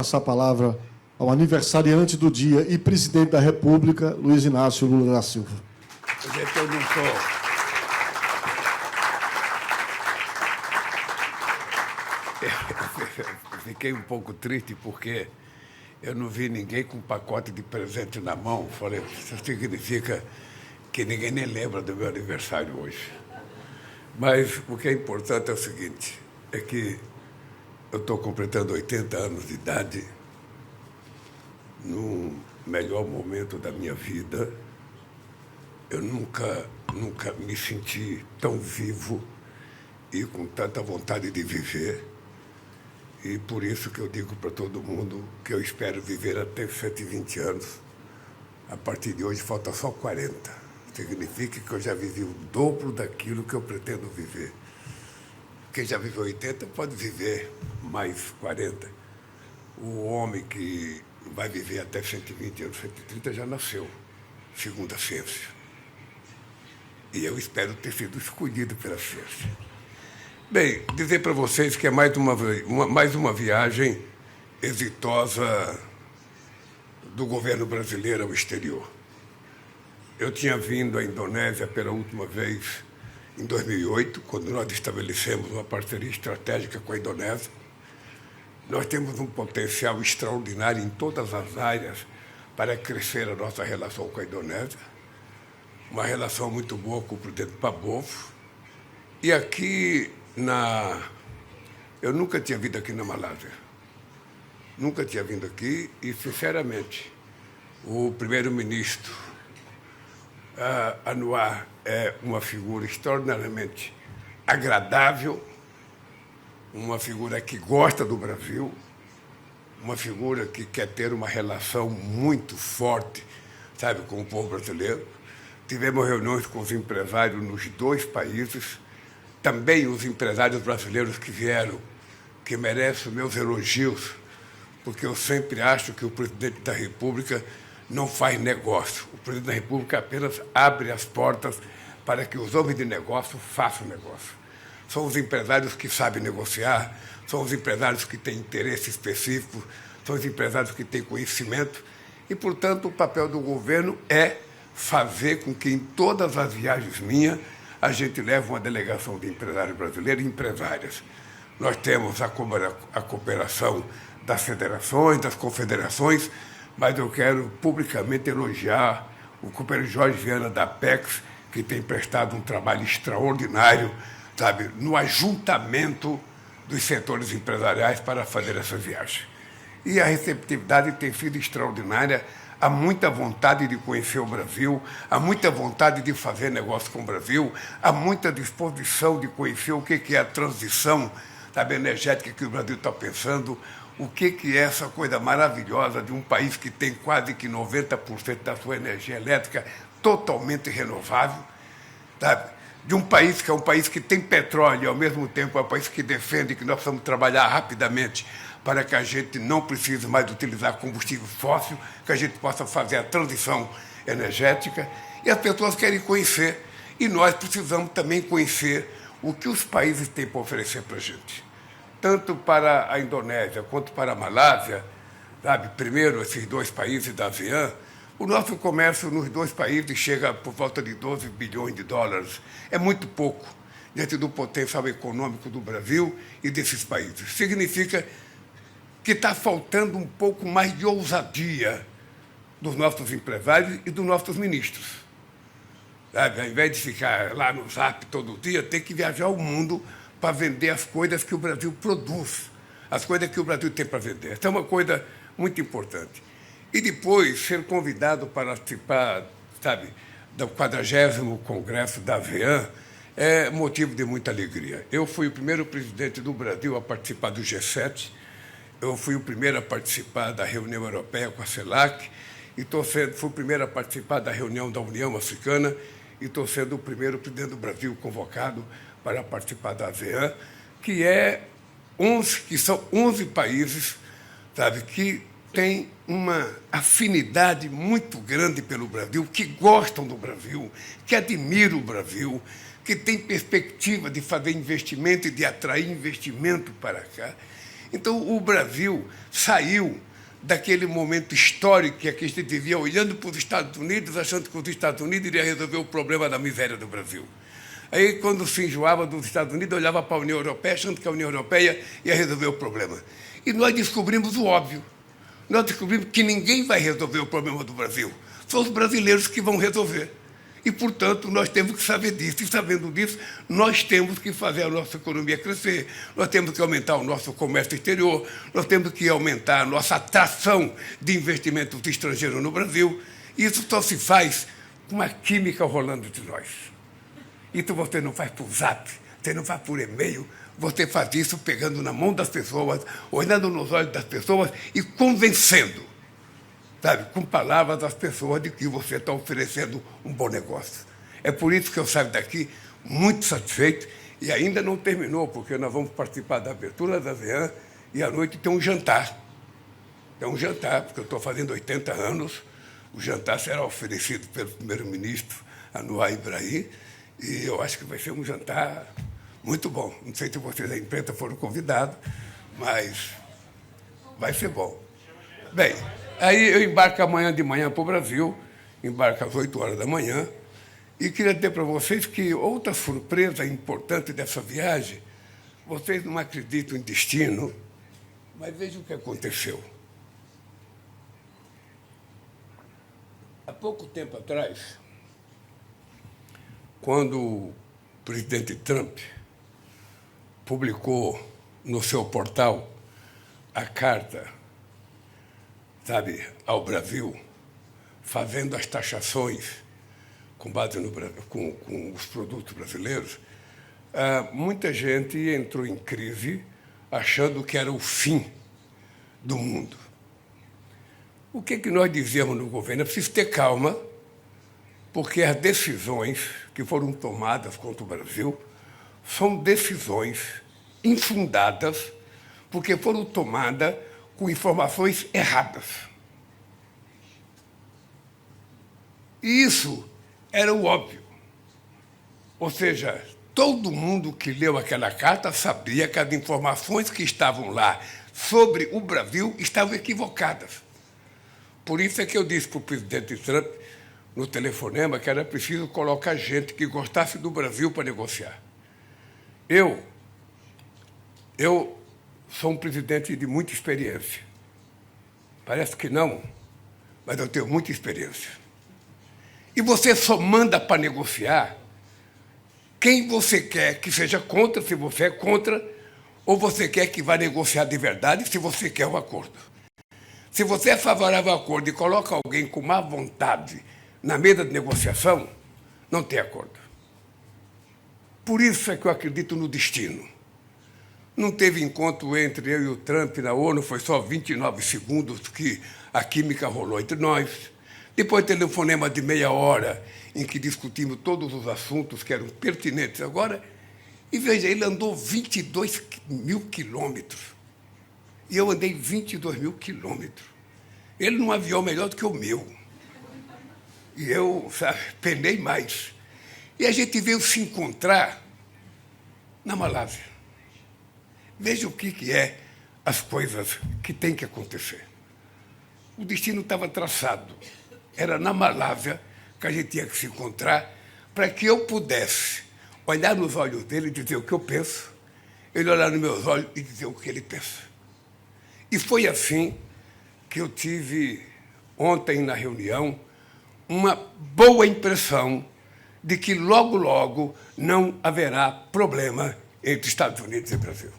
Passar a palavra ao aniversariante do dia e presidente da República, Luiz Inácio Lula da Silva. Eu não estou. Fiquei um pouco triste porque eu não vi ninguém com um pacote de presente na mão. Falei, isso significa que ninguém nem lembra do meu aniversário hoje. Mas o que é importante é o seguinte, é que eu estou completando 80 anos de idade, no melhor momento da minha vida. Eu nunca me senti tão vivo e com tanta vontade de viver. E por isso que eu digo para todo mundo que eu espero viver até 120 anos. A partir de hoje falta só 40. Significa que eu já vivi o dobro daquilo que eu pretendo viver. Quem já viveu 80 pode viver mais 40. O homem que vai viver até 120 anos, 130 já nasceu, segundo a ciência. E eu espero ter sido escolhido pela ciência. Bem, dizer para vocês que é mais uma viagem exitosa do governo brasileiro ao exterior. Eu tinha vindo à Indonésia pela última vez em 2008, quando nós estabelecemos uma parceria estratégica com a Indonésia. Nós temos um potencial extraordinário em todas as áreas para crescer a nossa relação com a Indonésia. Uma relação muito boa com o presidente Prabowo. E aqui eu nunca tinha vindo aqui na Malásia. Nunca tinha vindo aqui e, sinceramente, o primeiro-ministro Anwar é uma figura extraordinariamente agradável, uma figura que gosta do Brasil, uma figura que quer ter uma relação muito forte, sabe, com o povo brasileiro. Tivemos reuniões com os empresários nos dois países, também os empresários brasileiros que vieram, que merecem meus elogios, porque eu sempre acho que o presidente da República não faz negócio. O presidente da República apenas abre as portas para que os homens de negócio façam negócio. São os empresários que sabem negociar, são os empresários que têm interesse específico, são os empresários que têm conhecimento e, portanto, o papel do governo é fazer com que em todas as viagens minhas a gente leve uma delegação de empresários brasileiros e empresárias. Nós temos a cooperação das federações, das confederações, mas eu quero publicamente elogiar o companheiro Jorge Viana da Apex, que tem prestado um trabalho extraordinário, sabe, no ajuntamento dos setores empresariais para fazer essa viagem. E a receptividade tem sido extraordinária, há muita vontade de conhecer o Brasil, há muita vontade de fazer negócio com o Brasil, há muita disposição de conhecer o que é a transição, sabe, energética que o Brasil está pensando, o que é essa coisa maravilhosa de um país que tem quase que 90% da sua energia elétrica totalmente renovável, sabe? De um país que é um país que tem petróleo e, ao mesmo tempo, é um país que defende que nós vamos trabalhar rapidamente para que a gente não precise mais utilizar combustível fóssil, que a gente possa fazer a transição energética. E as pessoas querem conhecer. E nós precisamos também conhecer o que os países têm para oferecer para a gente. Tanto para a Indonésia quanto para a Malásia, sabe? Primeiro, esses dois países da ASEAN, o nosso comércio nos dois países chega por volta de 12 bilhões de dólares. É muito pouco diante do potencial econômico do Brasil e desses países. Significa que está faltando um pouco mais de ousadia dos nossos empresários e dos nossos ministros. Sabe? Ao invés de ficar lá no Zap todo dia, tem que viajar o mundo para vender as coisas que o Brasil produz, as coisas que o Brasil tem para vender. Essa é uma coisa muito importante. E depois ser convidado para participar, sabe, do 40º Congresso da ASEAN é motivo de muita alegria. Eu fui o primeiro presidente do Brasil a participar do G7, eu fui o primeiro a participar da reunião europeia com a CELAC, e fui o primeiro a participar da reunião da União Africana, e estou sendo o primeiro presidente do Brasil convocado para participar da ASEAN, que são 11 países, sabe, que têm uma afinidade muito grande pelo Brasil, que gostam do Brasil, que admiram o Brasil, que têm perspectiva de fazer investimento e de atrair investimento para cá. Então, o Brasil saiu daquele momento histórico que a gente vivia olhando para os Estados Unidos, achando que os Estados Unidos iriam resolver o problema da miséria do Brasil. Aí, quando se enjoava dos Estados Unidos, olhava para a União Europeia, achando que a União Europeia ia resolver o problema. E nós descobrimos o óbvio. Nós descobrimos que ninguém vai resolver o problema do Brasil. São os brasileiros que vão resolver. E, portanto, nós temos que saber disso. E, sabendo disso, nós temos que fazer a nossa economia crescer, nós temos que aumentar o nosso comércio exterior, nós temos que aumentar a nossa atração de investimentos estrangeiros no Brasil. E isso só se faz com uma química rolando de nós. Isso você não faz por zap, você não faz por e-mail, você faz isso pegando na mão das pessoas, olhando nos olhos das pessoas e convencendo, sabe, com palavras das pessoas de que você está oferecendo um bom negócio. É por isso que eu saio daqui muito satisfeito e ainda não terminou, porque nós vamos participar da abertura da ASEAN e à noite tem um jantar. É um jantar, porque eu estou fazendo 80 anos, o jantar será oferecido pelo primeiro-ministro Anwar Ibrahim, e eu acho que vai ser um jantar muito bom. Não sei se vocês da imprensa foram convidados, mas vai ser bom. Bem, aí eu embarco amanhã de manhã para o Brasil, embarco às 8 horas da manhã, e queria dizer para vocês que outra surpresa importante dessa viagem, vocês não acreditam em destino, mas vejam o que aconteceu. Há pouco tempo atrás, quando o presidente Trump publicou no seu portal a carta, sabe, ao Brasil, fazendo as taxações com base no, com os produtos brasileiros, muita gente entrou em crise achando que era o fim do mundo. O que nós dizíamos no governo? É preciso ter calma, porque as decisões que foram tomadas contra o Brasil são decisões infundadas, porque foram tomadas com informações erradas. E isso era o óbvio. Ou seja, todo mundo que leu aquela carta sabia que as informações que estavam lá sobre o Brasil estavam equivocadas. Por isso é que eu disse para o presidente Trump, no telefonema, que era preciso colocar gente que gostasse do Brasil para negociar. Eu sou um presidente de muita experiência. Parece que não, mas eu tenho muita experiência. E você só manda para negociar quem você quer que seja contra, se você é contra, ou você quer que vá negociar de verdade, se você quer o acordo. Se você é favorável ao acordo e coloca alguém com má vontade na mesa de negociação, não tem acordo. Por isso é que eu acredito no destino. Não teve encontro entre eu e o Trump na ONU, foi só 29 segundos que a química rolou entre nós. Depois telefonema de meia hora, em que discutimos todos os assuntos que eram pertinentes agora. E veja, ele andou 22 mil quilômetros. E eu andei 22 mil quilômetros. Ele num avião melhor do que o meu. E eu, sabe, penei mais. E a gente veio se encontrar na Malásia. Veja o que é as coisas que têm que acontecer. O destino estava traçado. Era na Malásia que a gente tinha que se encontrar para que eu pudesse olhar nos olhos dele e dizer o que eu penso, ele olhar nos meus olhos e dizer o que ele pensa. E foi assim que eu tive, ontem na reunião, uma boa impressão de que logo, logo não haverá problema entre Estados Unidos e Brasil.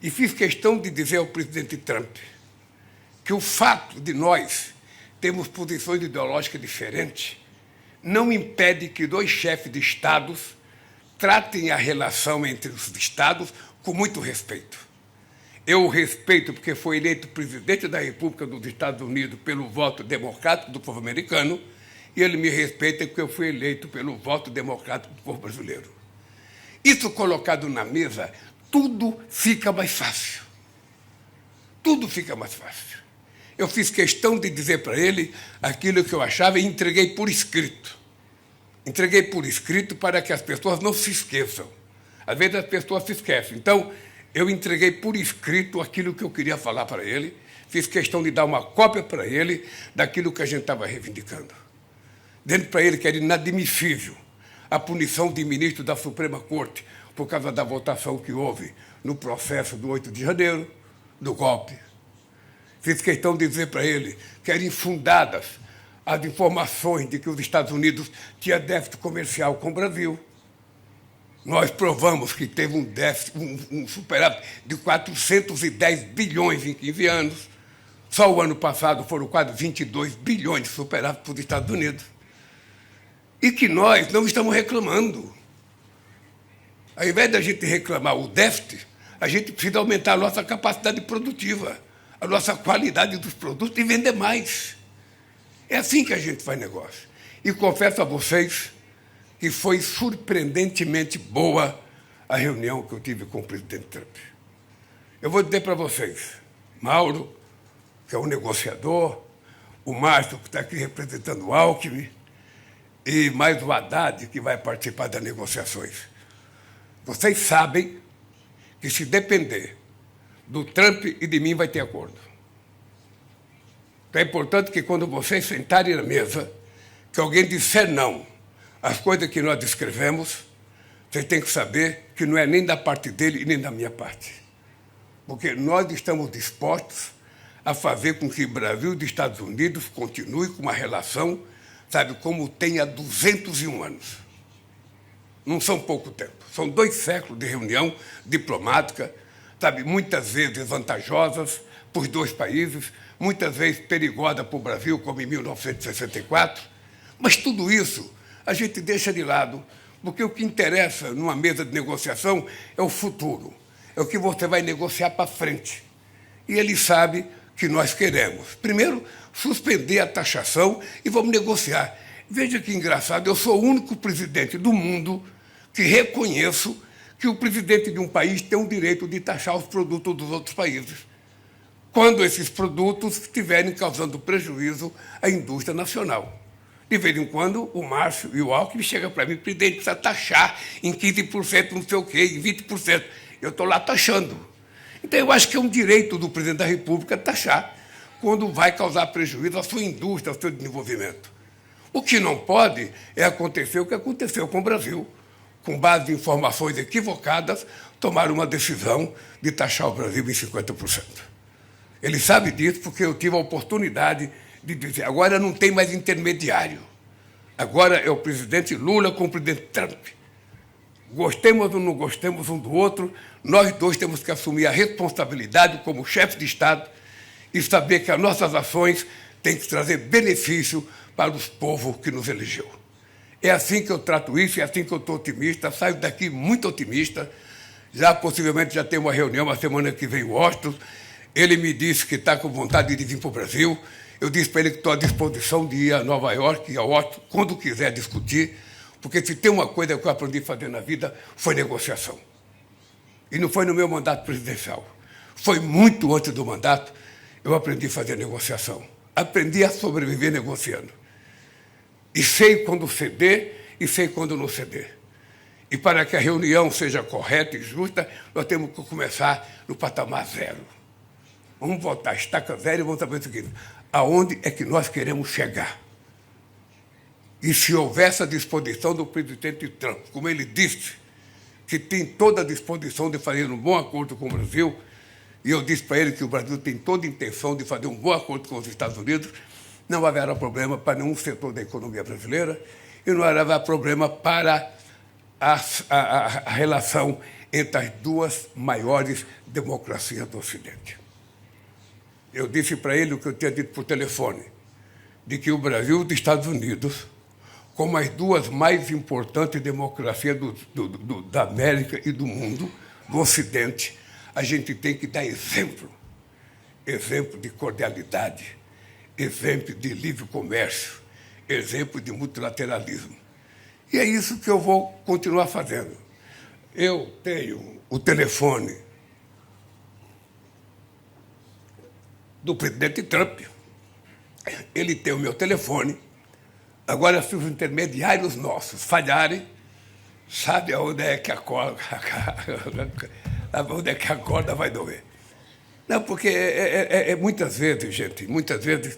E fiz questão de dizer ao presidente Trump que o fato de nós termos posições ideológicas diferentes não impede que dois chefes de Estados tratem a relação entre os Estados com muito respeito. Eu o respeito porque foi eleito presidente da República dos Estados Unidos pelo voto democrático do povo americano, e ele me respeita porque eu fui eleito pelo voto democrático do povo brasileiro. Isso colocado na mesa, tudo fica mais fácil. Tudo fica mais fácil. Eu fiz questão de dizer para ele aquilo que eu achava e entreguei por escrito. Entreguei por escrito para que as pessoas não se esqueçam. Às vezes as pessoas se esquecem. Então, eu entreguei por escrito aquilo que eu queria falar para ele, fiz questão de dar uma cópia para ele daquilo que a gente estava reivindicando. Dizendo para ele que era inadmissível a punição de ministro da Suprema Corte por causa da votação que houve no processo do 8 de janeiro, do golpe. Fiz questão de dizer para ele que eram infundadas as informações de que os Estados Unidos tinham déficit comercial com o Brasil. Nós provamos que teve um déficit, um superávit de 410 bilhões em 15 anos. Só o ano passado foram quase 22 bilhões de superávit para os Estados Unidos. E que nós não estamos reclamando. Ao invés da gente reclamar o déficit, a gente precisa aumentar a nossa capacidade produtiva, a nossa qualidade dos produtos e vender mais. É assim que a gente faz negócio. E confesso a vocês que foi surpreendentemente boa a reunião que eu tive com o presidente Trump. Eu vou dizer para vocês, Mauro, que é um negociador, o Márcio, que está aqui representando o Alckmin, e mais o Haddad, que vai participar das negociações. Vocês sabem que, se depender do Trump e de mim, vai ter acordo. Então é importante que, quando vocês sentarem na mesa, que alguém disser não às coisas que nós descrevemos, vocês têm que saber que não é nem da parte dele e nem da minha parte. Porque nós estamos dispostos a fazer com que o Brasil e os Estados Unidos continuem com uma relação, sabe, como tem há 201 anos. Não são pouco tempo. São 2 séculos de reunião diplomática, sabe, muitas vezes vantajosas para os 2 países, muitas vezes perigosa para o Brasil, como em 1964. Mas tudo isso a gente deixa de lado, porque o que interessa numa mesa de negociação é o futuro, é o que você vai negociar para frente. E ele sabe que nós queremos, primeiro, suspender a taxação e vamos negociar. Veja que engraçado, eu sou o único presidente do mundo que reconheço que o presidente de um país tem o direito de taxar os produtos dos outros países, quando esses produtos estiverem causando prejuízo à indústria nacional. De vez em quando, o Márcio e o Alckmin chegam para mim, presidente, precisa taxar em 15%, não sei o quê, em 20%. Eu estou lá taxando. Então, eu acho que é um direito do presidente da República taxar quando vai causar prejuízo à sua indústria, ao seu desenvolvimento. O que não pode é acontecer o que aconteceu com o Brasil, com base em informações equivocadas, tomar uma decisão de taxar o Brasil em 50%. Ele sabe disso porque eu tive a oportunidade de dizer, agora não tem mais intermediário. Agora é o presidente Lula com o presidente Trump. Gostemos ou não gostemos um do outro, nós 2 temos que assumir a responsabilidade como chefe de Estado e saber que as nossas ações têm que trazer benefício para os povos que nos elegeu. É assim que eu trato isso, é assim que eu estou otimista, saio daqui muito otimista, possivelmente já tem uma reunião a semana que vem em Washington. Ele me disse que está com vontade de vir para o Brasil. Eu disse para ele que estou à disposição de ir a Nova York e a Washington quando quiser discutir, porque se tem uma coisa que eu aprendi a fazer na vida, foi negociação. E não foi no meu mandato presidencial. Foi muito antes do mandato, eu aprendi a fazer negociação. Aprendi a sobreviver negociando. E sei quando ceder e sei quando não ceder. E para que a reunião seja correta e justa, nós temos que começar no patamar 0. Vamos voltar a estaca 0 e vamos saber o seguinte, aonde é que nós queremos chegar? E se houver essa disposição do presidente Trump, como ele disse, que tem toda a disposição de fazer um bom acordo com o Brasil, e eu disse para ele que o Brasil tem toda a intenção de fazer um bom acordo com os Estados Unidos, não haverá problema para nenhum setor da economia brasileira e não haverá problema para a relação entre as 2 maiores democracias do Ocidente. Eu disse para ele o que eu tinha dito por telefone, de que o Brasil e os Estados Unidos, como as 2 mais importantes democracias da América e do mundo, do Ocidente, a gente tem que dar exemplo de cordialidade, exemplo de livre comércio, exemplo de multilateralismo. E é isso que eu vou continuar fazendo. Eu tenho o telefone do presidente Trump, ele tem o meu telefone. Agora, se os intermediários nossos falharem, sabe aonde é que Onde é que a corda vai doer? Não, porque muitas vezes, gente, muitas vezes...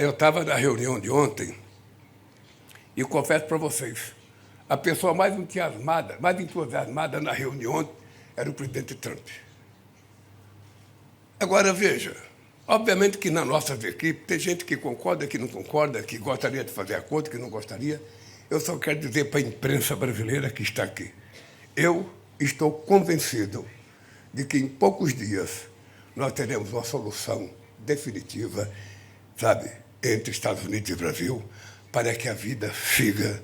eu estava na reunião de ontem e confesso para vocês, a pessoa mais entusiasmada na reunião era o presidente Trump. Agora, veja, obviamente que na nossa equipe tem gente que concorda, que não concorda, que gostaria de fazer acordo, que não gostaria. Eu só quero dizer para a imprensa brasileira que está aqui, eu estou convencido de que em poucos dias nós teremos uma solução definitiva, sabe, entre Estados Unidos e Brasil, para que a vida siga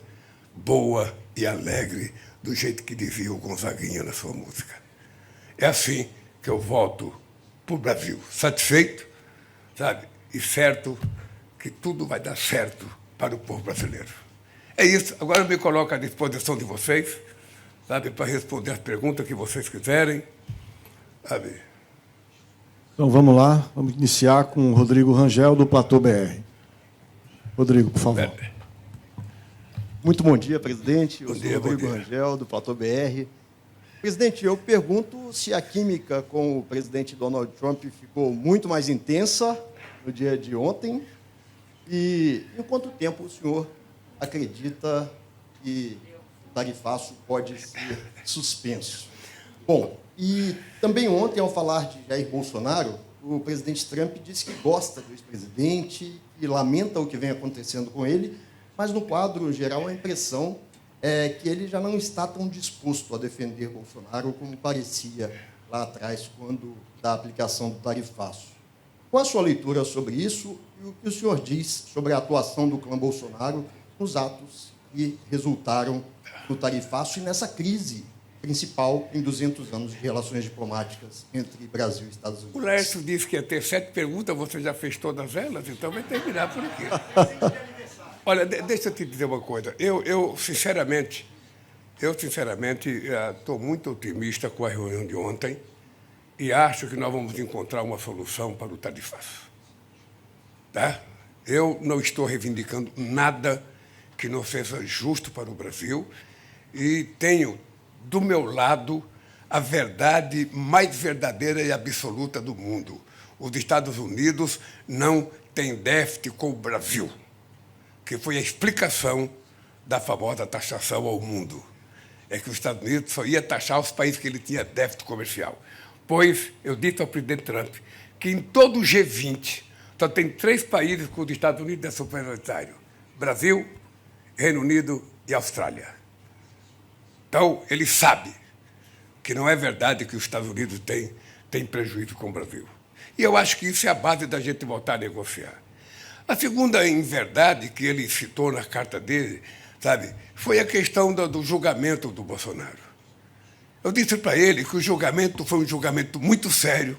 boa e alegre, do jeito que dizia o Gonzaguinha na sua música. É assim que eu volto para o Brasil, satisfeito, sabe, e certo que tudo vai dar certo para o povo brasileiro. É isso. Agora eu me coloco à disposição de vocês, sabe, para responder as perguntas que vocês quiserem, sabe. Então vamos lá, vamos iniciar com o Rodrigo Rangel, do Platô BR. Rodrigo, por favor. Muito bom dia, presidente. Eu sou Rodrigo Rangel, do Platô BR. Presidente, eu pergunto se a química com o presidente Donald Trump ficou muito mais intensa no dia de ontem e em quanto tempo o senhor acredita que o tarifaço pode ser suspenso. Bom, e também ontem, ao falar de Jair Bolsonaro, o presidente Trump disse que gosta do ex-presidente e lamenta o que vem acontecendo com ele, mas no quadro geral a impressão é que ele já não está tão disposto a defender Bolsonaro como parecia lá atrás, quando da aplicação do tarifaço. Qual a sua leitura sobre isso e o que o senhor diz sobre a atuação do clã Bolsonaro nos atos que resultaram no tarifaço e nessa crise principal em 200 anos de relações diplomáticas entre Brasil e Estados Unidos? O Laércio disse que ia ter 7 perguntas, você já fez todas elas, então vai terminar por aqui. Olha, deixa eu te dizer uma coisa. Eu sinceramente, estou muito otimista com a reunião de ontem e acho que nós vamos encontrar uma solução para o tarifaço. Tá? Eu não estou reivindicando nada que não seja justo para o Brasil e tenho do meu lado a verdade mais verdadeira e absoluta do mundo. Os Estados Unidos não têm déficit com o Brasil, que foi a explicação da famosa taxação ao mundo. É que os Estados Unidos só ia taxar os países que ele tinha déficit comercial. Pois eu disse ao presidente Trump que em todo o G20 só tem 3 países com os Estados Unidos é superioritário: Brasil, Reino Unido e Austrália. Então, ele sabe que não é verdade que os Estados Unidos têm prejuízo com o Brasil. E eu acho que isso é a base da gente voltar a negociar. A segunda inverdade que ele citou na carta dele, sabe, foi a questão do julgamento do Bolsonaro. Eu disse para ele que o julgamento foi um julgamento muito sério,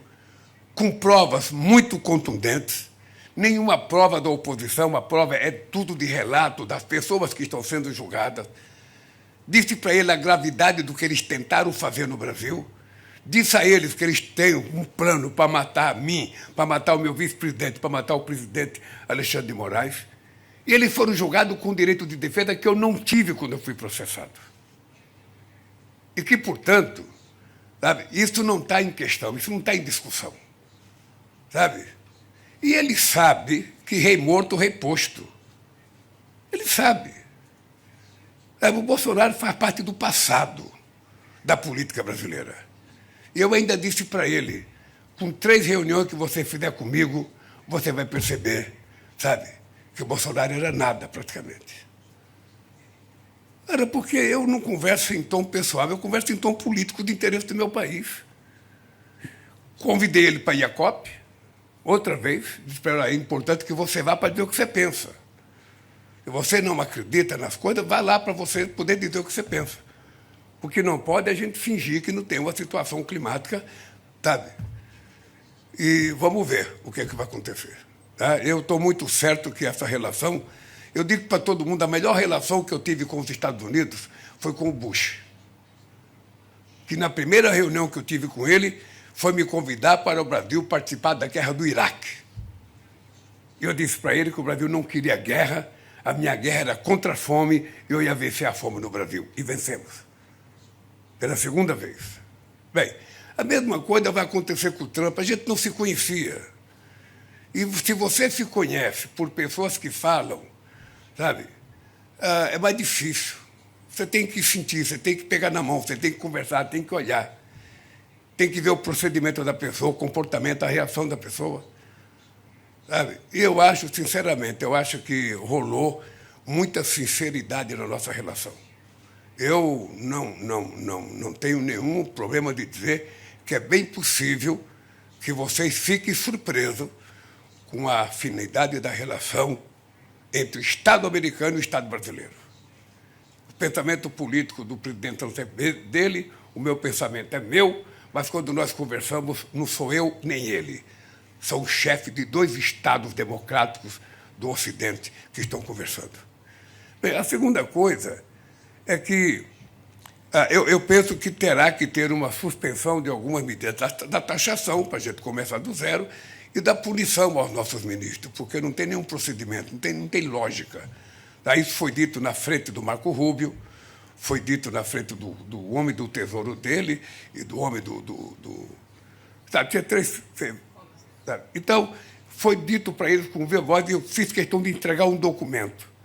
com provas muito contundentes. Nenhuma prova da oposição, a prova é tudo de relato das pessoas que estão sendo julgadas. Disse para ele a gravidade do que eles tentaram fazer no Brasil. Disse a eles que eles têm um plano para matar a mim, para matar o meu vice-presidente, para matar o presidente Alexandre de Moraes. E eles foram julgados com direito de defesa que eu não tive quando eu fui processado. E que, portanto, sabe, isso não está em questão, isso não está em discussão. Sabe? E ele sabe que rei morto, rei posto. Ele sabe. O Bolsonaro faz parte do passado da política brasileira. E eu ainda disse para ele, com 3 reuniões que você fizer comigo, você vai perceber, sabe, que o Bolsonaro era nada, praticamente. Era porque eu não converso em tom pessoal, eu converso em tom político de interesse do meu país. Convidei ele para ir à COP, outra vez, disse para ele, é importante que você vá para dizer o que você pensa. Se você não acredita nas coisas, vá lá para você poder dizer o que você pensa. Porque não pode a gente fingir que não tem uma situação climática, sabe? E vamos ver o que é que vai acontecer. Tá? Eu estou muito certo que essa relação... Eu digo para todo mundo, a melhor relação que eu tive com os Estados Unidos foi com o Bush. Que na primeira reunião que eu tive com ele, foi me convidar para o Brasil participar da guerra do Iraque. Eu disse para ele que o Brasil não queria guerra, a minha guerra era contra a fome, e eu ia vencer a fome no Brasil. E vencemos. Pela segunda vez. Bem, a mesma coisa vai acontecer com o Trump. A gente não se conhecia. E se você se conhece por pessoas que falam, sabe, é mais difícil. Você tem que sentir, você tem que pegar na mão, você tem que conversar, tem que olhar. Tem que ver o procedimento da pessoa, o comportamento, a reação da pessoa. Sabe? E eu acho, sinceramente, que rolou muita sinceridade na nossa relação. Eu não tenho nenhum problema de dizer que é bem possível que vocês fiquem surpresos com a afinidade da relação entre o Estado americano e o Estado brasileiro. O pensamento político do presidente Trump é dele, o meu pensamento é meu, mas quando nós conversamos, não sou eu nem ele. São os chefes de 2 estados democráticos do Ocidente que estão conversando. Bem, a segunda coisa é que eu penso que terá que ter uma suspensão de algumas medidas da taxação, para a gente começar do zero, e da punição aos nossos ministros, porque não tem nenhum procedimento, não tem lógica. Isso foi dito na frente do Marco Rubio, foi dito na frente do homem do tesouro dele e do homem sabe, tinha 3... Sabe? Então, foi dito para eles com viva voz, e eu fiz questão de entregar um documento.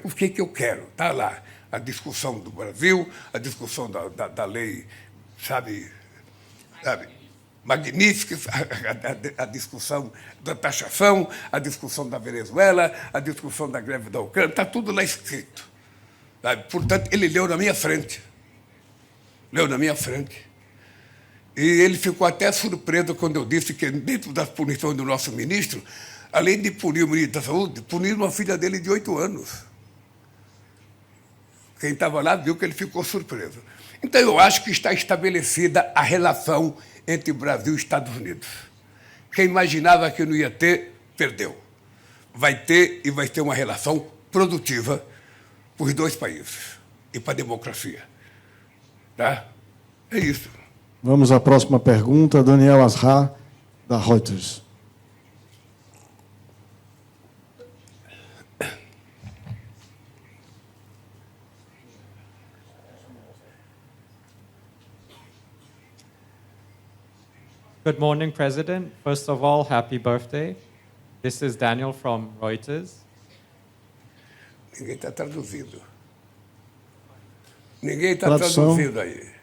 O que eu quero? Está lá. A discussão do Brasil, a discussão da lei, sabe, magnífica, a discussão da taxação, a discussão da Venezuela, a discussão da greve da Ucrânia, está tudo lá escrito. Sabe? Portanto, ele leu na minha frente. E ele ficou até surpreso quando eu disse que, dentro das punições do nosso ministro, além de punir o ministro da Saúde, punir uma filha dele de 8 anos. Quem estava lá viu que ele ficou surpreso. Então, eu acho que está estabelecida a relação entre Brasil e Estados Unidos. Quem imaginava que não ia ter, perdeu. Vai ter, e vai ter uma relação produtiva para os 2 países e para a democracia. Tá? É isso. Vamos à próxima pergunta. Daniel Asra, da Reuters. Good morning, President. First of all, happy birthday. This is Daniel from Reuters. Ninguém está traduzindo. Ninguém está Tradução. traduzindo aí.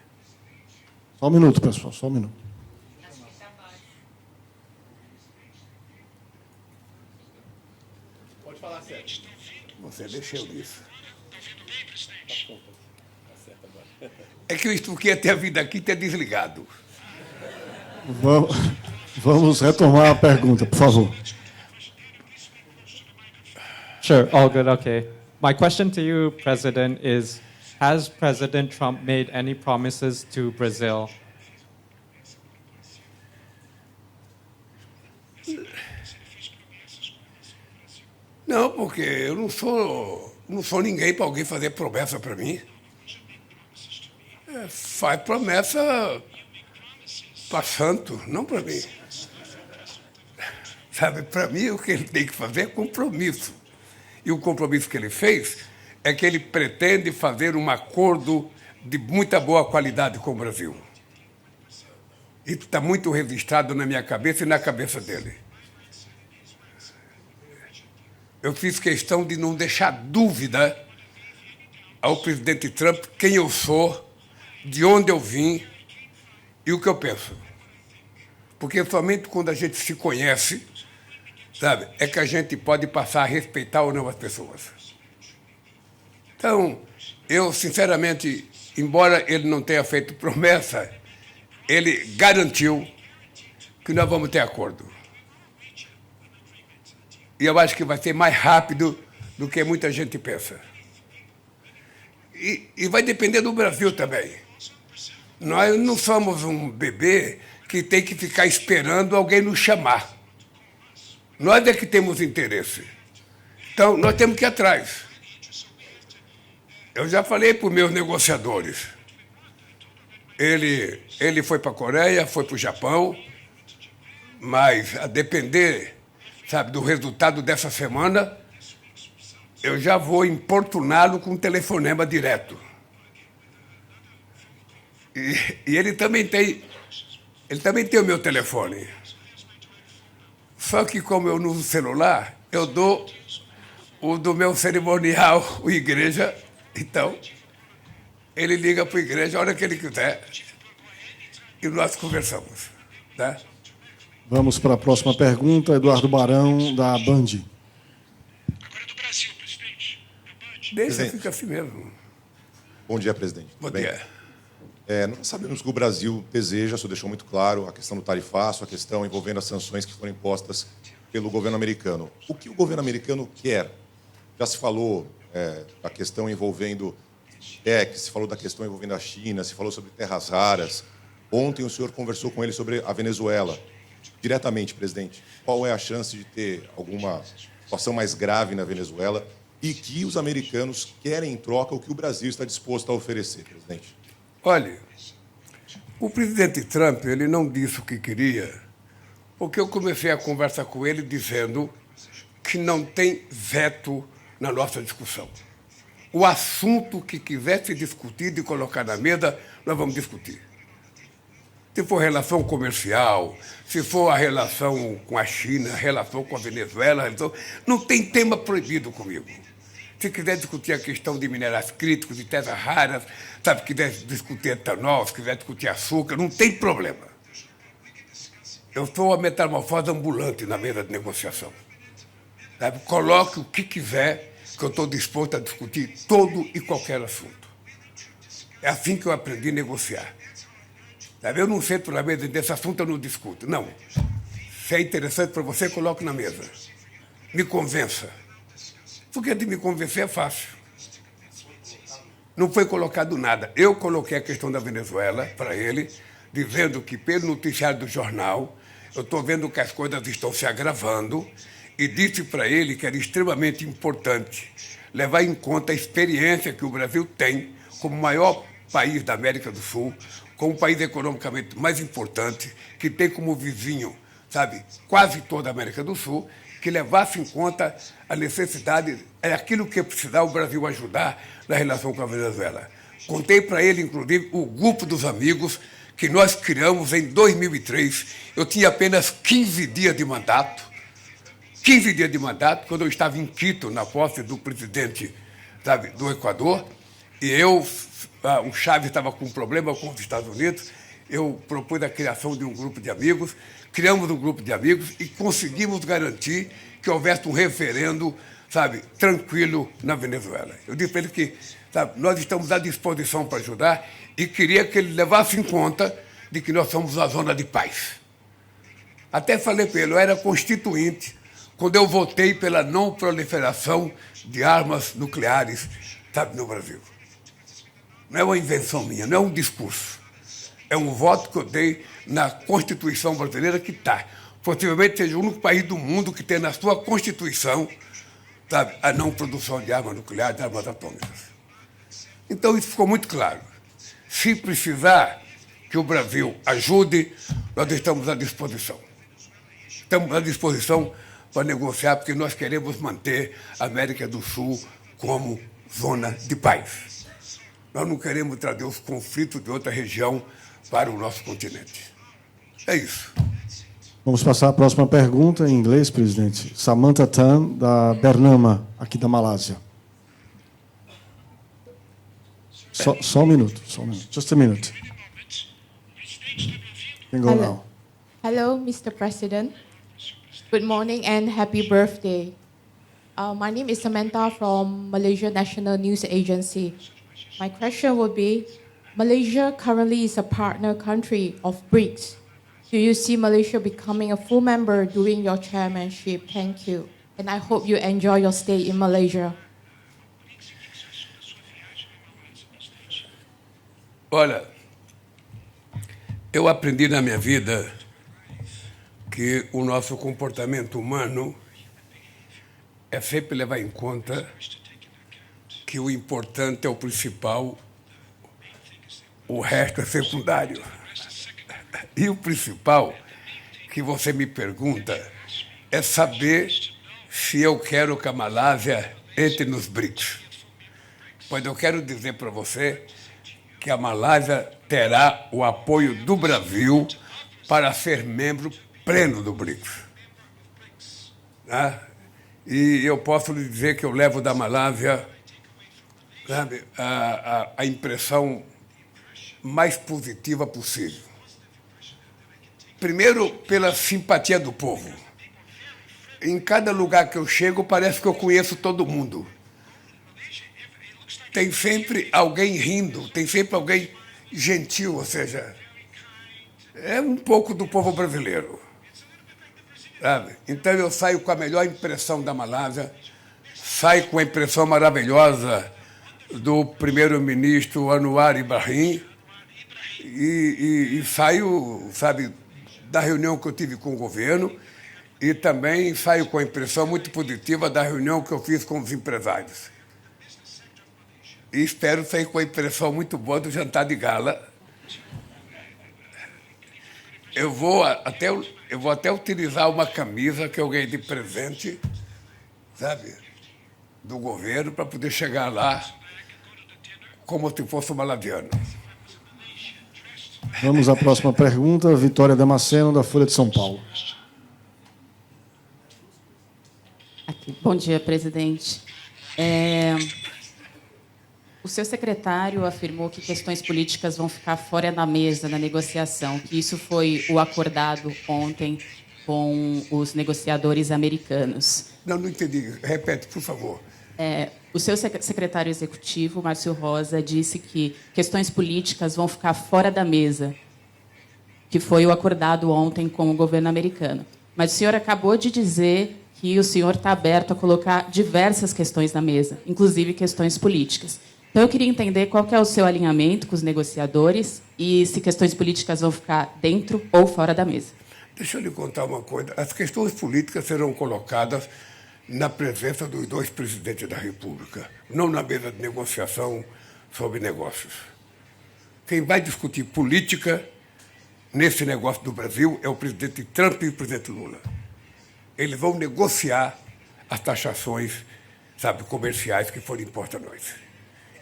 Só um minuto, pessoal, só um minuto. Pode falar sério. Você deixou disso. É que eu estuquei até a vida aqui e ter desligado. Vamos retomar a pergunta, por favor. Sure, all good, okay. My question to you, President, is has President Trump made any promises to Brazil? Não, porque eu não sou ninguém para alguém fazer promessa para mim. Faz promessa para santo, não para mim. Sabe, para mim o que ele tem que fazer é compromisso. E o compromisso que ele fez é que ele pretende fazer um acordo de muita boa qualidade com o Brasil. Isso está muito registrado na minha cabeça e na cabeça dele. Eu fiz questão de não deixar dúvida ao presidente Trump quem eu sou, de onde eu vim e o que eu penso. Porque somente quando a gente se conhece, sabe, é que a gente pode passar a respeitar ou não as pessoas. Então, eu, sinceramente, embora ele não tenha feito promessa, ele garantiu que nós vamos ter acordo. E eu acho que vai ser mais rápido do que muita gente pensa. E vai depender do Brasil também. Nós não somos um bebê que tem que ficar esperando alguém nos chamar. Nós é que temos interesse. Então, nós temos que ir atrás. Eu já falei para os meus negociadores. Ele foi para a Coreia, foi para o Japão, mas a depender, sabe, do resultado dessa semana, eu já vou importuná-lo com um telefonema direto. E ele também tem o meu telefone. Só que como eu não uso celular, eu dou o do meu cerimonial, o igreja. Então, ele liga para a igreja a hora que ele quiser e nós conversamos. Tá? Vamos para a próxima pergunta, Eduardo Barão, da Band. Agora é do Brasil, presidente. Deixa, Presidente. fica assim mesmo. Bom dia, presidente. Bom Tudo bem? dia. Nós sabemos que o Brasil deseja, o senhor deixou muito claro, a questão do tarifaço, a questão envolvendo as sanções que foram impostas pelo governo americano. O que o governo americano quer? Já se falou da questão envolvendo se falou da questão envolvendo a China, se falou sobre terras raras. Ontem o senhor conversou com ele sobre a Venezuela. Diretamente, presidente, qual é a chance de ter alguma situação mais grave na Venezuela e que os americanos querem em troca o que o Brasil está disposto a oferecer, presidente? Olha, o presidente Trump, ele não disse o que queria, porque eu comecei a conversa com ele dizendo que não tem veto na nossa discussão. O assunto que quiser ser discutido e colocar na mesa, nós vamos discutir. Se for relação comercial, se for a relação com a China, a relação com a Venezuela, então, não tem tema proibido comigo. Se quiser discutir a questão de minerais críticos, de terras raras, sabe, quiser discutir etanol, se quiser discutir açúcar, não tem problema. Eu sou a metamorfose ambulante na mesa de negociação. Sabe? Coloque o que quiser, que eu estou disposto a discutir todo e qualquer assunto. É assim que eu aprendi a negociar. Sabe? Eu não sento na mesa desse assunto, eu não discuto. Não. Se é interessante para você, coloque na mesa. Me convença. Porque de me convencer é fácil. Não foi colocado nada. Eu coloquei a questão da Venezuela para ele, dizendo que, pelo noticiário do jornal, eu estou vendo que as coisas estão se agravando, e disse para ele que era extremamente importante levar em conta a experiência que o Brasil tem como maior país da América do Sul, como o país economicamente mais importante, que tem como vizinho, sabe, quase toda a América do Sul, que levasse em conta a necessidade, aquilo que precisar o Brasil ajudar na relação com a Venezuela. Contei para ele, inclusive, o grupo dos amigos que nós criamos em 2003. Eu tinha apenas 15 dias de mandato. 15 dias de mandato, quando eu estava em Quito, na posse do presidente, sabe, do Equador, e o Chávez estava com um problema com os Estados Unidos, eu propus a criação de um grupo de amigos, criamos um grupo de amigos e conseguimos garantir que houvesse um referendo, sabe, tranquilo na Venezuela. Eu disse para ele que, sabe, nós estamos à disposição para ajudar e queria que ele levasse em conta de que nós somos uma zona de paz. Até falei para ele, eu era constituinte quando eu votei pela não proliferação de armas nucleares, sabe, no Brasil. Não é uma invenção minha, não é um discurso. É um voto que eu dei na Constituição brasileira que está. Possivelmente seja o único país do mundo que tem na sua Constituição, sabe, a não produção de armas nucleares, de armas atômicas. Então, isso ficou muito claro. Se precisar que o Brasil ajude, nós estamos à disposição. Estamos à disposição para negociar, porque nós queremos manter a América do Sul como zona de paz. Nós não queremos trazer os conflitos de outra região para o nosso continente. É isso. Vamos passar à próxima pergunta em inglês, presidente. Samantha Tan, da Bernama, aqui da Malásia. Só um minuto. Just a minute. Can go now. Hello, Mr. President. Good morning and happy birthday. My name is Samantha from Malaysia National News Agency. My question would be, Malaysia currently is a partner country of BRICS. Do you see Malaysia becoming a full member during your chairmanship? Thank you. And I hope you enjoy your stay in Malaysia. Olha, eu aprendi na minha vida que o nosso comportamento humano é sempre levar em conta que o importante é o principal, o resto é secundário. E o principal que você me pergunta é saber se eu quero que a Malásia entre nos BRICS. Pois eu quero dizer para você que a Malásia terá o apoio do Brasil para ser membro pleno do BRICS. Né? E eu posso lhe dizer que eu levo da Malásia, sabe, a impressão mais positiva possível. Primeiro, pela simpatia do povo. Em cada lugar que eu chego, parece que eu conheço todo mundo. Tem sempre alguém rindo, tem sempre alguém gentil, ou seja, é um pouco do povo brasileiro. Sabe? Então eu saio com a melhor impressão da Malásia, saio com a impressão maravilhosa do primeiro-ministro Anwar Ibrahim e saio, sabe, da reunião que eu tive com o governo e também saio com a impressão muito positiva da reunião que eu fiz com os empresários. E espero sair com a impressão muito boa do jantar de gala. Eu vou até utilizar uma camisa que eu ganhei de presente, sabe, do governo, para poder chegar lá como se fosse um maladiano. Vamos à próxima pergunta. Vitória Damasceno, da Folha de São Paulo. Bom dia, presidente. O seu secretário afirmou que questões políticas vão ficar fora da mesa na negociação, que isso foi o acordado ontem com os negociadores americanos. Não entendi. Repete, por favor. O seu secretário executivo, Márcio Rosa, disse que questões políticas vão ficar fora da mesa, que foi o acordado ontem com o governo americano. Mas o senhor acabou de dizer que o senhor está aberto a colocar diversas questões na mesa, inclusive questões políticas. Então, eu queria entender qual que é o seu alinhamento com os negociadores e se questões políticas vão ficar dentro ou fora da mesa. Deixa eu lhe contar uma coisa. As questões políticas serão colocadas na presença dos dois presidentes da República, não na mesa de negociação sobre negócios. Quem vai discutir política nesse negócio do Brasil é o presidente Trump e o presidente Lula. Eles vão negociar as taxações, sabe, comerciais que forem impostas a nós.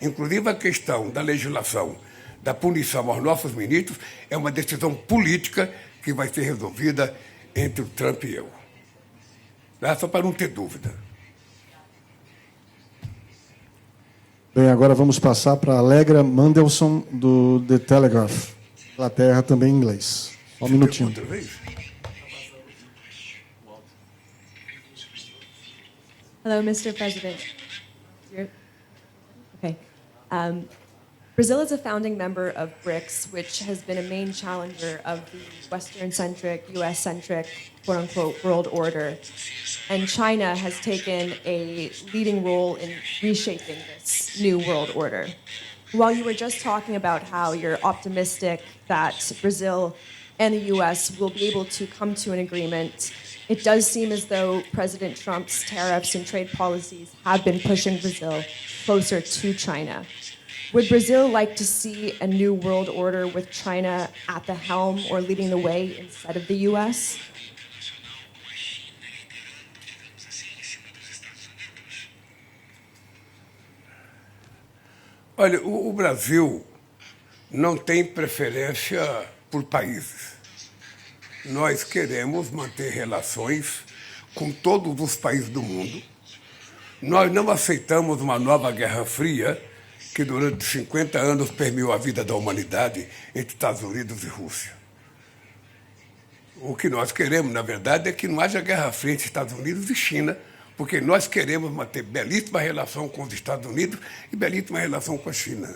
Inclusive, a questão da legislação, da punição aos nossos ministros, é uma decisão política que vai ser resolvida entre o Trump e eu. Só para não ter dúvida. Bem, agora vamos passar para a Alegra Mandelson, do The Telegraph, Inglaterra, também em inglês. Só um minutinho. Outra vez? Hello, Mr. President. Okay. Brazil is a founding member of BRICS, which has been a main challenger of the Western-centric, US-centric, quote-unquote, world order. And China has taken a leading role in reshaping this new world order. While you were just talking about how you're optimistic that Brazil and the US will be able to come to an agreement, it does seem as though President Trump's tariffs and trade policies have been pushing Brazil closer to China. Would Brazil like to see a new world order with China at the helm or leading the way instead of the US? Olha, o Brasil não tem preferência por países. Nós queremos manter relações com todos os países do mundo. Nós não aceitamos uma nova Guerra Fria que durante 50 anos permeou a vida da humanidade entre Estados Unidos e Rússia. O que nós queremos, na verdade, é que não haja Guerra Fria entre Estados Unidos e China, porque nós queremos manter belíssima relação com os Estados Unidos e belíssima relação com a China.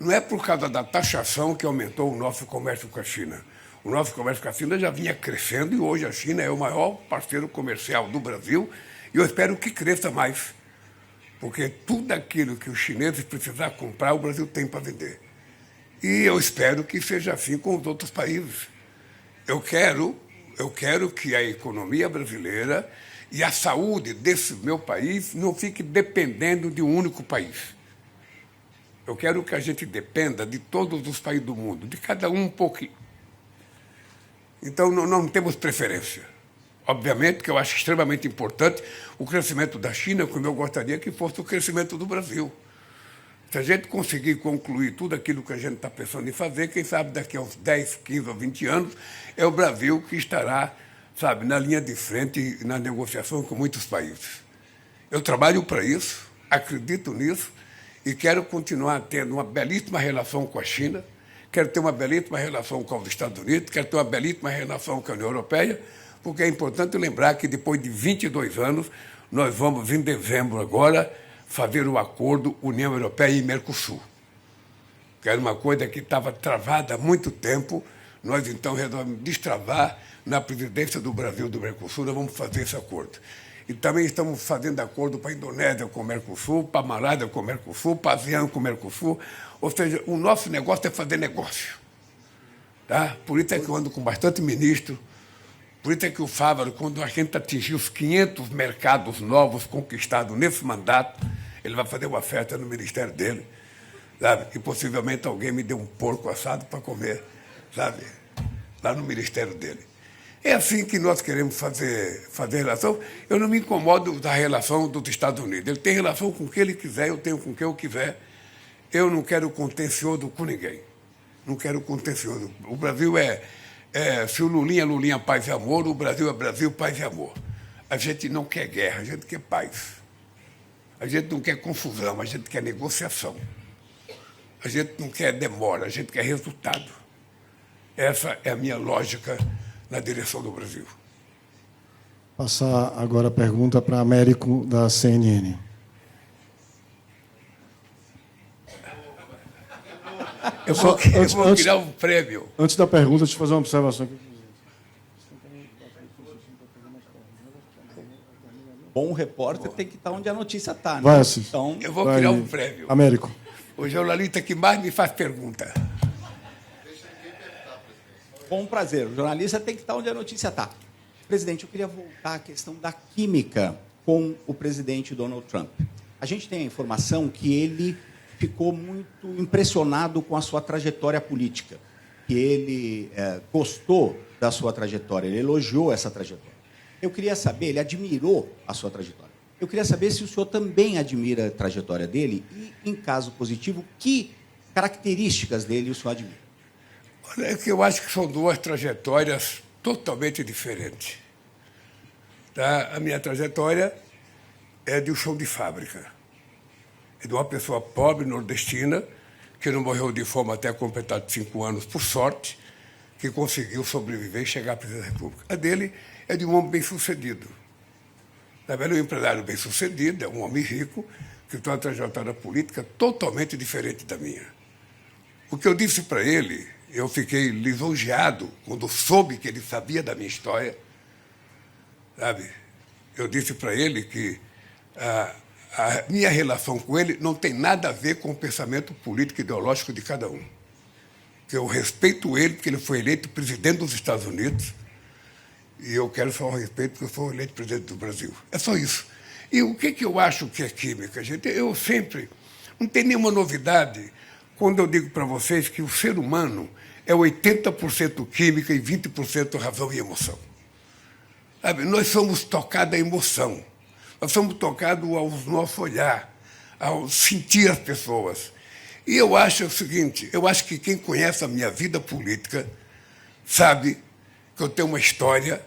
Não é por causa da taxação que aumentou o nosso comércio com a China. O nosso comércio com a China já vinha crescendo e hoje a China é o maior parceiro comercial do Brasil e eu espero que cresça mais, porque tudo aquilo que os chineses precisar comprar, o Brasil tem para vender. E eu espero que seja assim com os outros países. Eu quero que a economia brasileira e a saúde desse meu país não fique dependendo de um único país. Eu quero que a gente dependa de todos os países do mundo, de cada um pouquinho. Então, não temos preferência. Obviamente que eu acho extremamente importante o crescimento da China, como eu gostaria que fosse o crescimento do Brasil. Se a gente conseguir concluir tudo aquilo que a gente está pensando em fazer, quem sabe daqui a uns 10, 15 ou 20 anos, é o Brasil que estará, sabe, na linha de frente na negociação com muitos países. Eu trabalho para isso, acredito nisso e quero continuar tendo uma belíssima relação com a China, quero ter uma belíssima relação com os Estados Unidos, quero ter uma belíssima relação com a União Europeia, porque é importante lembrar que depois de 22 anos, nós vamos, em dezembro agora, fazer o acordo União Europeia e Mercosul, que era uma coisa que estava travada há muito tempo. Nós, então, resolvemos destravar na presidência do Brasil do Mercosul, nós vamos fazer esse acordo. E também estamos fazendo acordo para a Indonésia com o Mercosul, para a Malásia com o Mercosul, para a ASEAN com o Mercosul. Ou seja, o nosso negócio é fazer negócio. Tá? Por isso é que eu ando com bastante ministro, por isso é que o Fávaro, quando a gente atingir os 500 mercados novos conquistados nesse mandato, ele vai fazer uma festa no ministério dele, sabe? E possivelmente alguém me dê um porco assado para comer, sabe? Lá no ministério dele. É assim que nós queremos fazer relação. Eu não me incomodo da relação dos Estados Unidos. Ele tem relação com o que ele quiser, eu tenho com quem eu quiser. Eu não quero contencioso com ninguém. Não quero contencioso. O Brasil se o Lulinha é Lulinha, paz e amor, o Brasil é Brasil, paz e amor. A gente não quer guerra, a gente quer paz. A gente não quer confusão, a gente quer negociação. A gente não quer demora, a gente quer resultado. Essa é a minha lógica na direção do Brasil. Passar agora a pergunta para Américo, da CNN. Eu vou criar um prêmio. Antes da pergunta, deixa eu fazer uma observação aqui. Bom repórter tem que estar onde a notícia está. Né? Vai, Assis. Então, Eu vou criar um prêmio. Américo. O jornalista que mais me faz pergunta. com prazer. O jornalista tem que estar onde a notícia está. Presidente, eu queria voltar à questão da química com o presidente Donald Trump. A gente tem a informação que ele ficou muito impressionado com a sua trajetória política, que ele gostou da sua trajetória, ele elogiou essa trajetória. Eu queria saber, ele admirou a sua trajetória. Eu queria saber se o senhor também admira a trajetória dele e, em caso positivo, que características dele o senhor admira? Olha, é que eu acho que são duas trajetórias totalmente diferentes. Tá? A minha trajetória é de um chão de fábrica. É de uma pessoa pobre, nordestina, que não morreu de fome até completar 5 anos, por sorte, que conseguiu sobreviver e chegar à presidência da República. A dele é de um homem bem-sucedido. Ele é um empresário bem-sucedido, é um homem rico, que tem uma trajetória política totalmente diferente da minha. O que eu disse para ele, eu fiquei lisonjeado quando soube que ele sabia da minha história. Sabe? Eu disse para ele que a minha relação com ele não tem nada a ver com o pensamento político e ideológico de cada um. Que eu respeito ele porque ele foi eleito presidente dos Estados Unidos e eu quero só o respeito porque eu sou eleito presidente do Brasil. É só isso. E o que eu acho que é química, gente? Eu sempre... Não tem nenhuma novidade quando eu digo para vocês que o ser humano é 80% química e 20% razão e emoção. Sabe? Nós somos tocados à emoção. Nós somos tocados ao nosso olhar, ao sentir as pessoas. E eu acho o seguinte, eu acho que quem conhece a minha vida política sabe que eu tenho uma história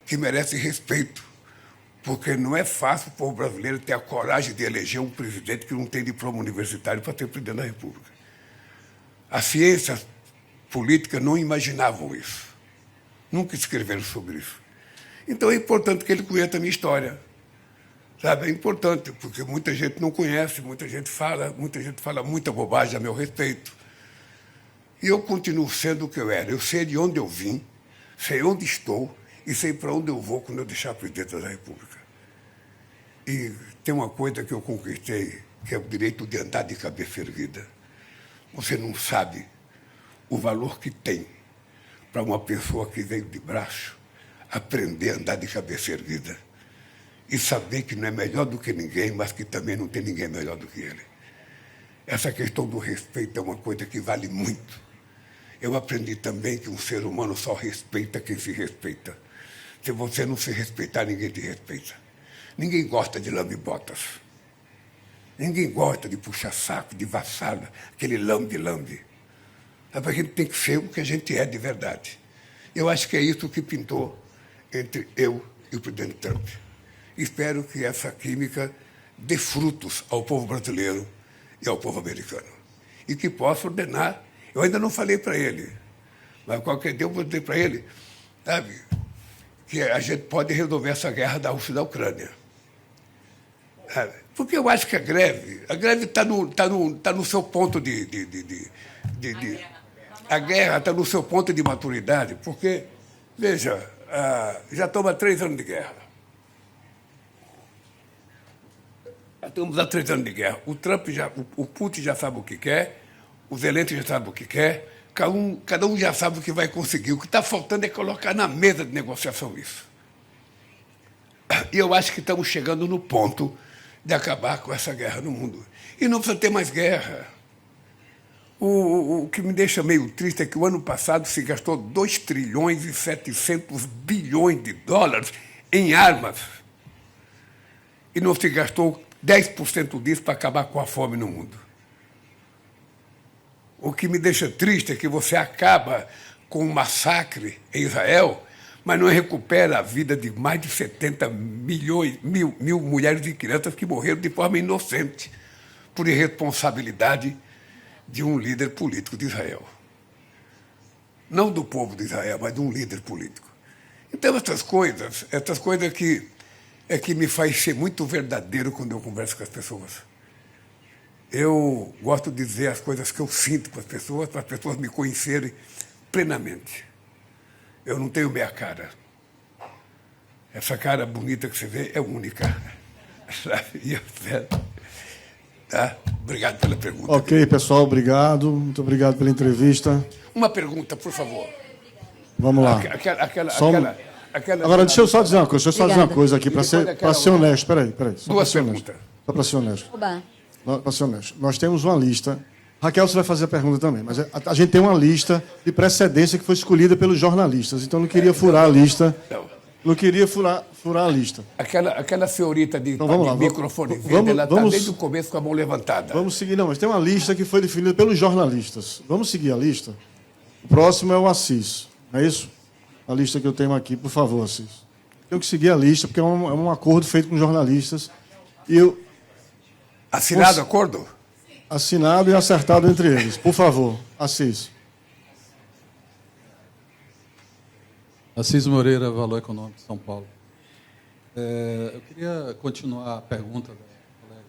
que merece respeito, porque não é fácil o povo brasileiro ter a coragem de eleger um presidente que não tem diploma universitário para ser presidente da República. As ciências políticas não imaginavam isso. Nunca escreveram sobre isso. Então é importante que ele conheça a minha história. Sabe? É importante, porque muita gente não conhece, muita gente fala muita bobagem a meu respeito. E eu continuo sendo o que eu era. Eu sei de onde eu vim, sei onde estou e sei para onde eu vou quando eu deixar a presidência da República. E tem uma coisa que eu conquistei, que é o direito de andar de cabeça erguida. Você não sabe o valor que tem para uma pessoa que veio de baixo aprender a andar de cabeça erguida. E saber que não é melhor do que ninguém, mas que também não tem ninguém melhor do que ele. Essa questão do respeito é uma coisa que vale muito. Eu aprendi também que um ser humano só respeita quem se respeita. Se você não se respeitar, ninguém te respeita. Ninguém gosta de lambe-botas. Ninguém gosta de puxar saco, de vassala, aquele lambe-lambe. A gente tem que ser o que a gente é de verdade. Eu acho que é isso que pintou entre eu e o presidente Trump. Espero que essa química dê frutos ao povo brasileiro e ao povo americano. E que possa ordenar. Eu ainda não falei para ele, mas qualquer dia eu vou dizer para ele, sabe, que a gente pode resolver essa guerra da Rússia e da Ucrânia. Sabe? Porque eu acho que a greve está no seu ponto a guerra está no seu ponto de maturidade, porque, veja, já estamos há 3 anos de guerra. Já estamos há 3 anos de guerra. O Putin já sabe o que quer, o Zelensky já sabe o que quer, cada um já sabe o que vai conseguir. O que está faltando é colocar na mesa de negociação isso. E eu acho que estamos chegando no ponto de acabar com essa guerra no mundo. E não precisa ter mais guerra. O que me deixa meio triste é que o ano passado se gastou 2 trilhões e 700 bilhões de dólares em armas. E não se gastou 10% disso para acabar com a fome no mundo. O que me deixa triste é que você acaba com um massacre em Israel, mas não recupera a vida de mais de 70 mil mulheres e crianças que morreram de forma inocente por irresponsabilidade de um líder político de Israel. Não do povo de Israel, mas de um líder político. Então, essas coisas que me faz ser muito verdadeiro quando eu converso com as pessoas. Eu gosto de dizer as coisas que eu sinto com as pessoas, para as pessoas me conhecerem plenamente. Eu não tenho meia cara. Essa cara bonita que você vê é única. Tá? Obrigado pela pergunta. Ok, pessoal, obrigado. Muito obrigado pela entrevista. Uma pergunta, por favor. Vamos lá. Agora, deixa eu só dizer uma coisa, aqui, para ser honesto. Espera aí. 2 perguntas. Só para ser honesto. Oba. Para ser honesto. Nós temos uma lista. Raquel, você vai fazer a pergunta também, mas a gente tem uma lista de precedência que foi escolhida pelos jornalistas, então não queria furar a lista. Não queria furar a lista. Aquela senhorita de microfone verde, ela está desde o começo com a mão levantada. Vamos seguir, não, mas tem uma lista que foi definida pelos jornalistas. Vamos seguir a lista? O próximo é o Assis, não é isso? A lista que eu tenho aqui, por favor, Assis. Tenho que seguir a lista, porque é um acordo feito com jornalistas. Assinado o acordo? Assinado e acertado entre eles. Por favor, Assis. Assis Moreira, Valor Econômico, São Paulo. Eu queria continuar a pergunta da colega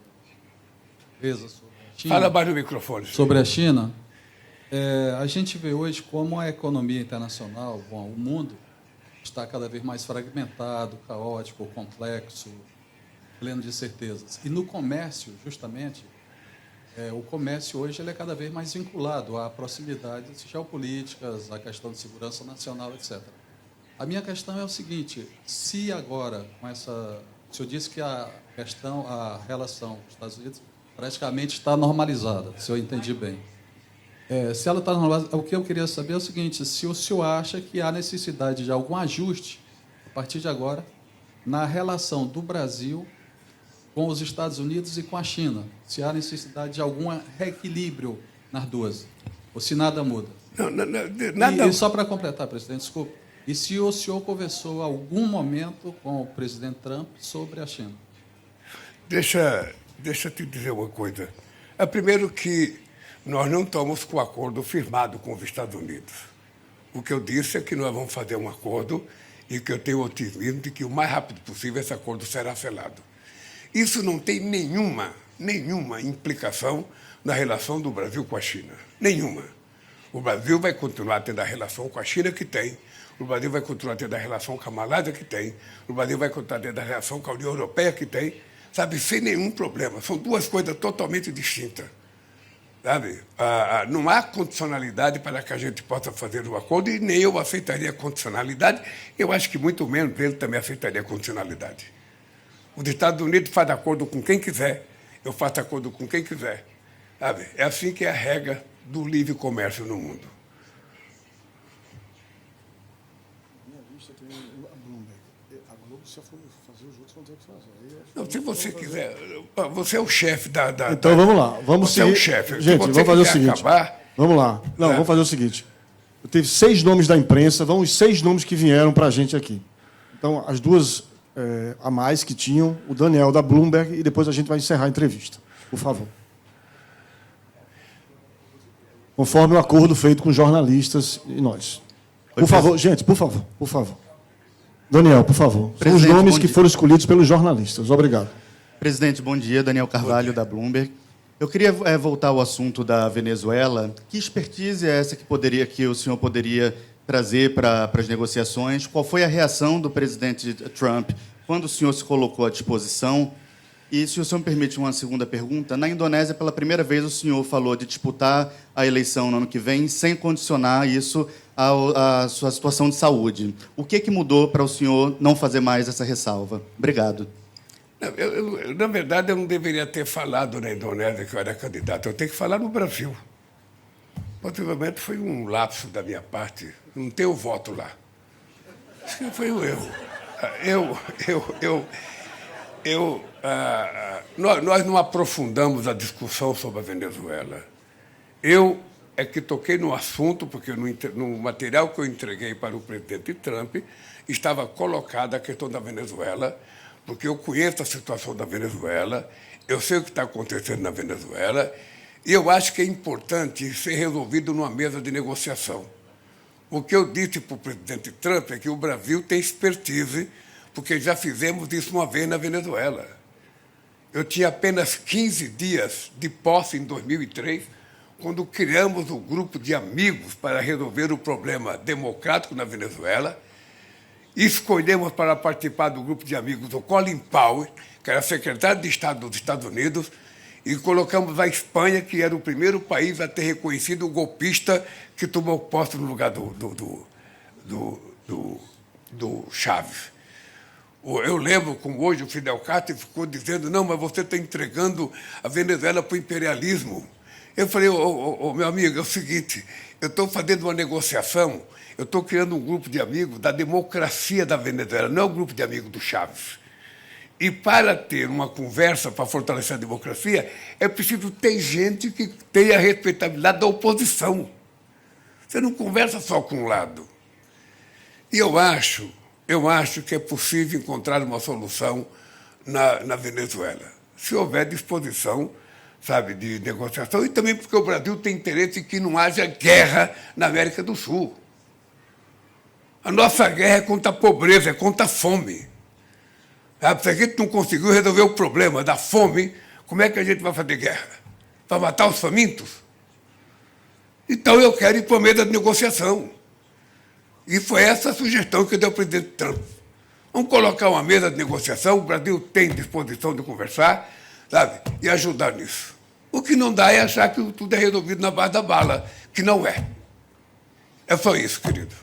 Tereza sobre a China. Fala mais no microfone. Sobre a China. A gente vê hoje como a economia internacional, o mundo, está cada vez mais fragmentado, caótico, complexo, pleno de incertezas. E no comércio, justamente, o comércio hoje ele é cada vez mais vinculado à proximidade geopolíticas, à questão de segurança nacional, etc. A minha questão é o seguinte: se agora, com essa... O senhor disse que a relação com os Estados Unidos praticamente está normalizada, se eu entendi bem. Se ela está normalizada, o que eu queria saber é o seguinte: se o senhor acha que há necessidade de algum ajuste, a partir de agora, na relação do Brasil com os Estados Unidos e com a China, se há necessidade de algum reequilíbrio nas duas, ou se nada muda. Nada. E só para completar, presidente, desculpa, e se o senhor conversou algum momento com o presidente Trump sobre a China? Deixa eu te dizer uma coisa. Primeiro que nós não estamos com o acordo firmado com os Estados Unidos. O que eu disse é que nós vamos fazer um acordo e que eu tenho otimismo de que o mais rápido possível esse acordo será selado. Isso não tem nenhuma implicação na relação do Brasil com a China. Nenhuma. O Brasil vai continuar tendo a relação com a China que tem, o Brasil vai continuar tendo a relação com a Malásia que tem, o Brasil vai continuar tendo a relação com a União Europeia que tem, sabe, sem nenhum problema. São duas coisas totalmente distintas. Sabe? Não há condicionalidade para que a gente possa fazer o acordo e nem eu aceitaria condicionalidade. Eu acho que muito menos ele também aceitaria condicionalidade. Os Estados Unidos fazem acordo com quem quiser, eu faço acordo com quem quiser. Sabe? É assim que é a regra do livre comércio no mundo. A Globo, se for fazer os outros, vão ter que fazer. Não, se você quiser, você é o chefe da. Então vamos lá, vamos você seguir. é o chefe. Gente, vamos fazer o seguinte. Acabar, vamos lá. Não, vamos fazer o seguinte. Eu teve 6 nomes da imprensa, vão os 6 nomes que vieram para a gente aqui. Então, as duas a mais que tinham, o Daniel da Bloomberg, e depois a gente vai encerrar a entrevista. Por favor. Conforme o acordo feito com jornalistas e nós. Por favor, gente, por favor, por favor. Daniel, por favor. São os nomes que foram escolhidos pelos jornalistas. Obrigado. Presidente, bom dia. Daniel Carvalho, da Bloomberg. Eu queria voltar ao assunto da Venezuela. Que expertise é essa que o senhor poderia trazer para as negociações? Qual foi a reação do presidente Trump quando o senhor se colocou à disposição? E, se o senhor me permite uma segunda pergunta, na Indonésia, pela primeira vez, o senhor falou de disputar a eleição no ano que vem sem condicionar isso à sua situação de saúde. O que mudou para o senhor não fazer mais essa ressalva? Obrigado. Na verdade, eu não deveria ter falado na Indonésia que eu era candidato. Eu tenho que falar no Brasil. Possivelmente foi um lapso da minha parte. Não tenho voto lá. Acho que foi um erro. Nós não aprofundamos a discussão sobre a Venezuela. Eu é que toquei no assunto, porque no material que eu entreguei para o presidente Trump estava colocada a questão da Venezuela, porque eu conheço a situação da Venezuela, eu sei o que está acontecendo na Venezuela, e eu acho que é importante ser resolvido numa mesa de negociação. O que eu disse para o presidente Trump é que o Brasil tem expertise, porque já fizemos isso uma vez na Venezuela. Eu tinha apenas 15 dias de posse em 2003, quando criamos o grupo de amigos para resolver o problema democrático na Venezuela. Escolhemos para participar do grupo de amigos o Colin Powell, que era secretário de Estado dos Estados Unidos, e colocamos a Espanha, que era o primeiro país a ter reconhecido o golpista que tomou posse no lugar do Chávez. Eu lembro como hoje o Fidel Castro ficou dizendo: não, mas você está entregando a Venezuela para o imperialismo. Eu falei: meu amigo, é o seguinte, eu estou fazendo uma negociação, eu estou criando um grupo de amigos da democracia da Venezuela, não é um grupo de amigos do Chávez. E para ter uma conversa para fortalecer a democracia, é preciso ter gente que tenha a respeitabilidade da oposição. Você não conversa só com um lado. E eu acho que é possível encontrar uma solução na Venezuela, se houver disposição, sabe, de negociação, e também porque o Brasil tem interesse em que não haja guerra na América do Sul. A nossa guerra é contra a pobreza, é contra a fome. Sabe? Se a gente não conseguiu resolver o problema da fome, como é que a gente vai fazer guerra? Para matar os famintos? Então eu quero ir para a mesa de negociação. E foi essa a sugestão que deu ao presidente Trump. Vamos colocar uma mesa de negociação, o Brasil tem disposição de conversar, sabe, e ajudar nisso. O que não dá é achar que tudo é resolvido na base da bala, que não é. É só isso, querido.